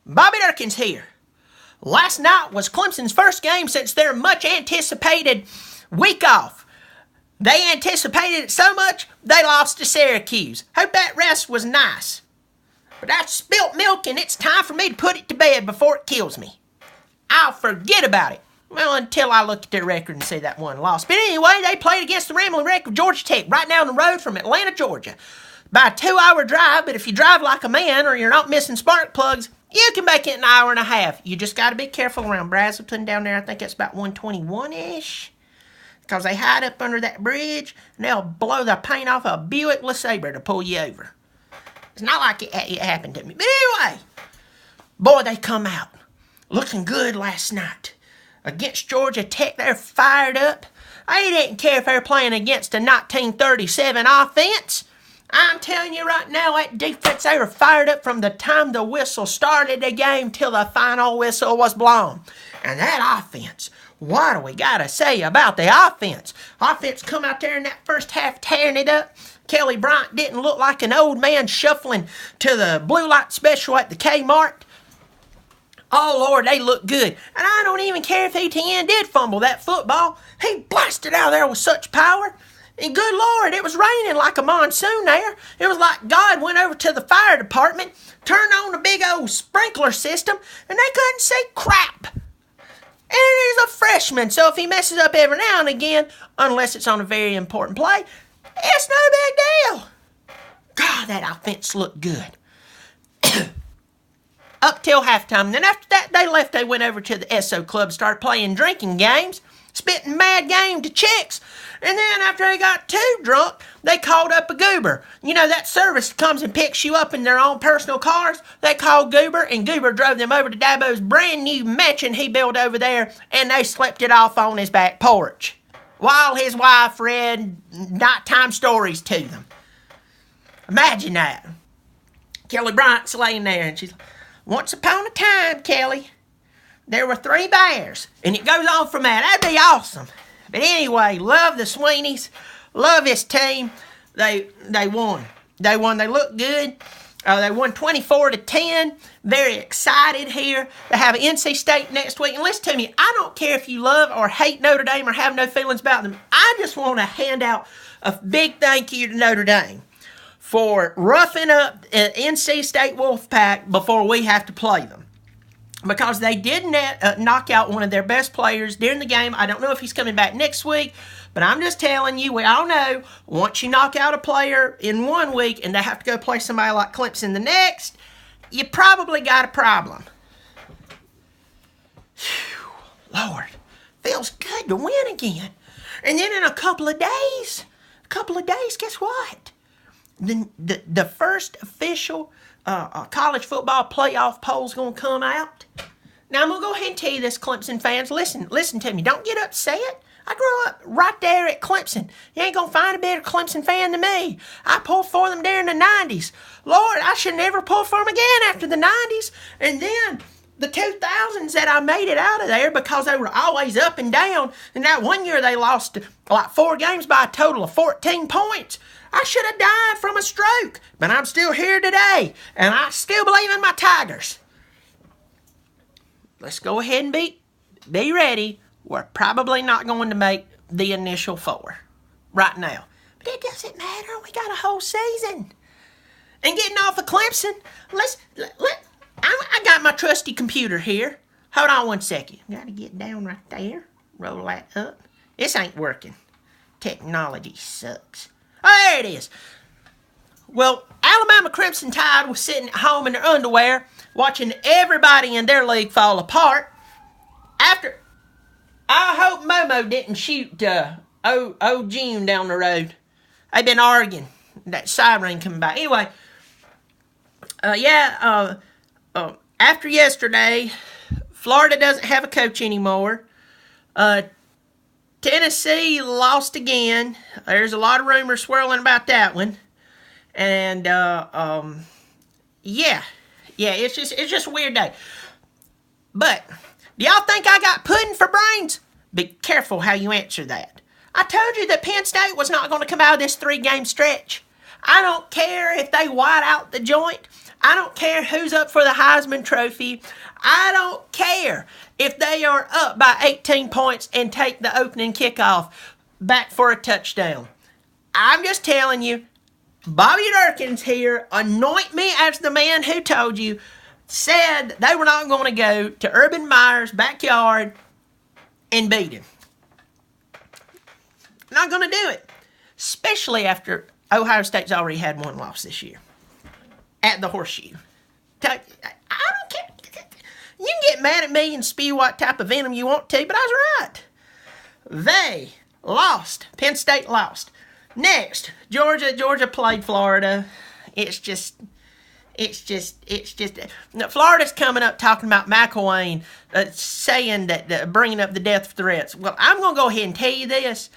Bobby Dirkens here. Last night was Clemson's first game since their much anticipated week off. They anticipated it so much, they lost to Syracuse. Hope that rest was nice. But that's spilt milk and it's time for me to put it to bed before it kills me. I'll forget about it. Well, until I look at their record and see that one loss. But anyway, they played against the Rambling Wreck of Georgia Tech right down the road from Atlanta, Georgia. By a 2-hour drive, but if you drive like a man or you're not missing spark plugs, you can make it an hour and a half. You just got to be careful around Brazelton down there. I think it's about 121-ish. Because they hide up under that bridge, and they'll blow the paint off a Buick LeSabre to pull you over. It's not like it happened to me. But anyway, boy, they come out looking good last night. Against Georgia Tech, they're fired up. They didn't care if they were playing against a 1937 offense. I'm telling you right now, that defense, they were fired up from the time the whistle started the game till the final whistle was blown. And that offense, what do we got to say about the offense? Offense come out there in that first half tearing it up. Kelly Bryant didn't look like an old man shuffling to the blue light special at the Kmart. Oh, Lord, they look good. And I don't even care if ETN did fumble that football. He blasted out there with such power. And good Lord, it was raining like a monsoon there. It was like God went over to the fire department, turned on the big old sprinkler system, and they couldn't see crap. And he's a freshman, so if he messes up every now and again, unless it's on a very important play, it's no big deal. God, that offense looked good. Up till halftime. Then after that, they left. They went over to the SO Club, started playing drinking games, spitting mad game to chicks. And then after they got too drunk, they called up a goober. You know, that service comes and picks you up in their own personal cars. They called Goober, and Goober drove them over to Dabo's brand new mansion he built over there, and they slept it off on his back porch while his wife read nighttime stories to them. Imagine that. Kelly Bryant's laying there, and she's like, "Once upon a time, Kelly, there were 3 bears." And it goes on from that. That'd be awesome. But anyway, love the Sweeneys. Love this team. They won. They won. They look good. They won 24-10. Very excited here. They have NC State next week. And listen to me, I don't care if you love or hate Notre Dame or have no feelings about them. I just want to hand out a big thank you to Notre Dame for roughing up NC State Wolfpack before we have to play them. Because they did knock out one of their best players during the game. I don't know if he's coming back next week, but I'm just telling you, we all know, once you knock out a player in 1 week and they have to go play somebody like Clemson the next, you probably got a problem. Whew, Lord, feels good to win again. And then in a couple of days, guess what? The first official college football playoff poll's going to come out. Now, I'm going to go ahead and tell you this, Clemson fans. Listen to me. Don't get upset. I grew up right there at Clemson. You ain't going to find a better Clemson fan than me. I pulled for them during the 90s. Lord, I should never pull for them again after the 90s. And then the 2000s that I made it out of there because they were always up and down. And that one year they lost like 4 games by a total of 14 points. I should have died from a stroke, but I'm still here today, and I still believe in my Tigers. Let's go ahead and be ready. We're probably not going to make the initial 4 right now. But it doesn't matter. We got a whole season. And getting off of Clemson, I got my trusty computer here. Hold on 1 second. Got to get down right there. Roll that up. This ain't working. Technology sucks. Oh, there it is. Well, Alabama Crimson Tide was sitting at home in their underwear watching everybody in their league fall apart. After, I hope Momo didn't shoot old June down the road. They've been arguing. That siren coming by. Anyway, after yesterday, Florida doesn't have a coach anymore. Tennessee lost again. There's a lot of rumors swirling about that one. And, it's just a weird day. But, do y'all think I got pudding for brains? Be careful how you answer that. I told you that Penn State was not going to come out of this 3-game stretch. I don't care if they white out the joint. I don't care who's up for the Heisman Trophy. I don't care if they are up by 18 points and take the opening kickoff back for a touchdown. I'm just telling you, Bobby Dirkens here, anoint me as the man who told you, said they were not going to go to Urban Meyer's backyard and beat him. Not going to do it. Especially after Ohio State's already had one loss this year. At the Horseshoe. I don't care. You can get mad at me and spew what type of venom you want to, but I was right. They lost. Penn State lost. Next, Georgia played Florida. It's just. Now, Florida's coming up talking about McElwain saying that bringing up the death threats. Well, I'm going to go ahead and tell you this.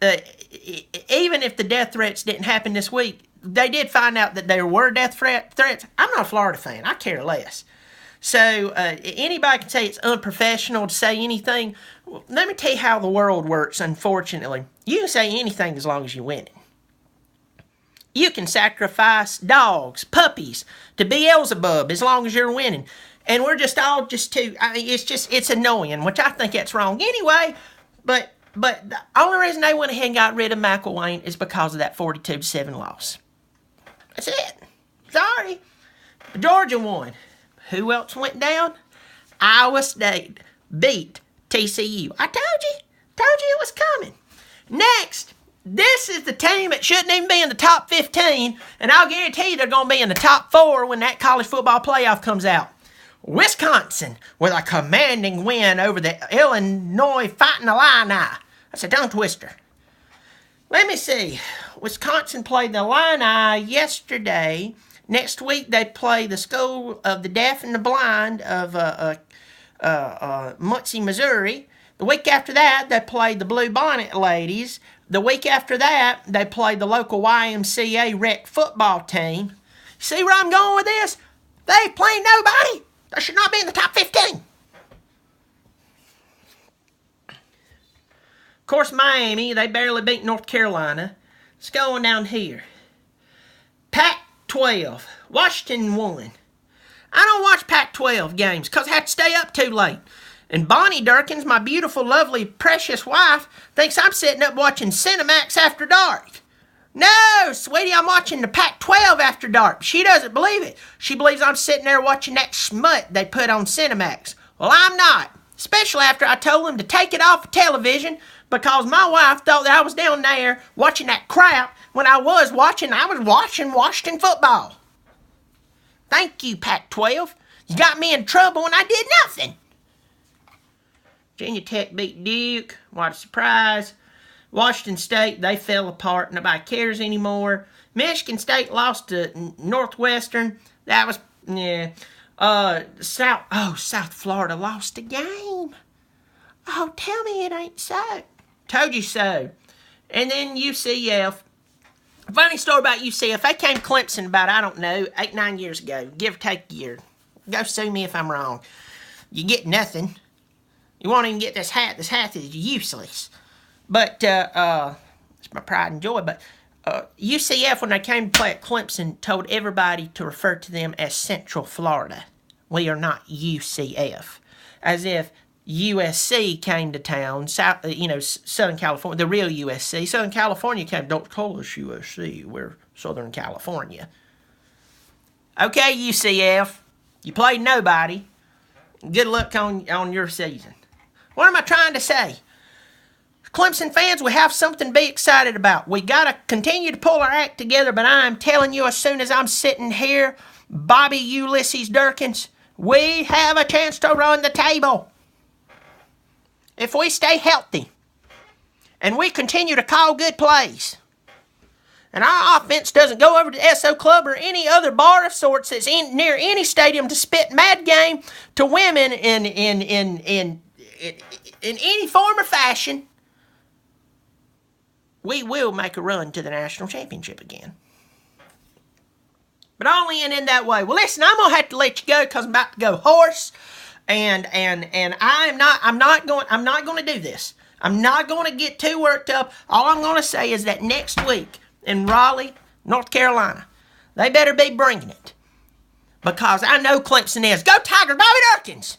Even if the death threats didn't happen this week, they did find out that there were death threats. I'm not a Florida fan. I care less. So anybody can say it's unprofessional to say anything. Well, let me tell you how the world works, unfortunately. You can say anything as long as you win it. You can sacrifice dogs, puppies to Beelzebub as long as you're winning. And we're just all just too, it's annoying, which I think that's wrong anyway. But the only reason they went ahead and got rid of McElwain is because of that 42-7 loss. That's it. Sorry. Georgia won. Who else went down? Iowa State beat TCU. I told you it was coming. Next, this is the team that shouldn't even be in the top 15, and I'll guarantee you they're going to be in the top 4 when that college football playoff comes out. Wisconsin with a commanding win over the Illinois Fighting Illini. That's a tongue twister. Let me see. Wisconsin played the Illini yesterday. Next week they play the School of the Deaf and the Blind of Muncie, Missouri. The week after that they played the Blue Bonnet Ladies. The week after that they played the local YMCA rec football team. See where I'm going with this? They ain't playing nobody. They should not be in the top 15. Of course, Miami, they barely beat North Carolina. It's going down here. Pac-12. Washington won. I don't watch Pac-12 games because I have to stay up too late. And Bonnie Dirkens, my beautiful, lovely, precious wife, thinks I'm sitting up watching Cinemax after dark. No, sweetie, I'm watching the Pac-12 after dark. She doesn't believe it. She believes I'm sitting there watching that smut they put on Cinemax. Well, I'm not. Especially after I told them to take it off of television because my wife thought that I was down there watching that crap when I was watching Washington football. Thank you, Pac-12. You got me in trouble when I did nothing. Virginia Tech beat Duke. What a surprise. Washington State, they fell apart. Nobody cares anymore. Michigan State lost to Northwestern. That was, South Florida lost a game. Oh, tell me it ain't so. Told you so. And then UCF. Funny story about UCF. They came to Clemson about, 8-9 years ago. Give or take a year. Go sue me if I'm wrong. You get nothing. You won't even get this hat. This hat is useless. But, it's my pride and joy. But UCF, when they came to play at Clemson, told everybody to refer to them as Central Florida. We are not UCF. As if USC came to town, Southern California, the real USC. Southern California came, don't call us USC, we're Southern California. Okay, UCF, you played nobody. Good luck on your season. What am I trying to say? Clemson fans, we have something to be excited about. We got to continue to pull our act together, but I'm telling you, as soon as I'm sitting here, Bobby Ulysses Dirkens, we have a chance to run the table. If we stay healthy and we continue to call good plays, and our offense doesn't go over to the SO Club or any other bar of sorts that's near any stadium to spit mad game to women in any form or fashion, we will make a run to the national championship again. But only in that way. Well, listen, I'm gonna have to let you go because I'm about to go hoarse, and I'm not going to do this. I'm not going to get too worked up. All I'm going to say is that next week in Raleigh, North Carolina. They better be bringing it. Because I know Clemson is. Go Tigers, Bobby Dirkens!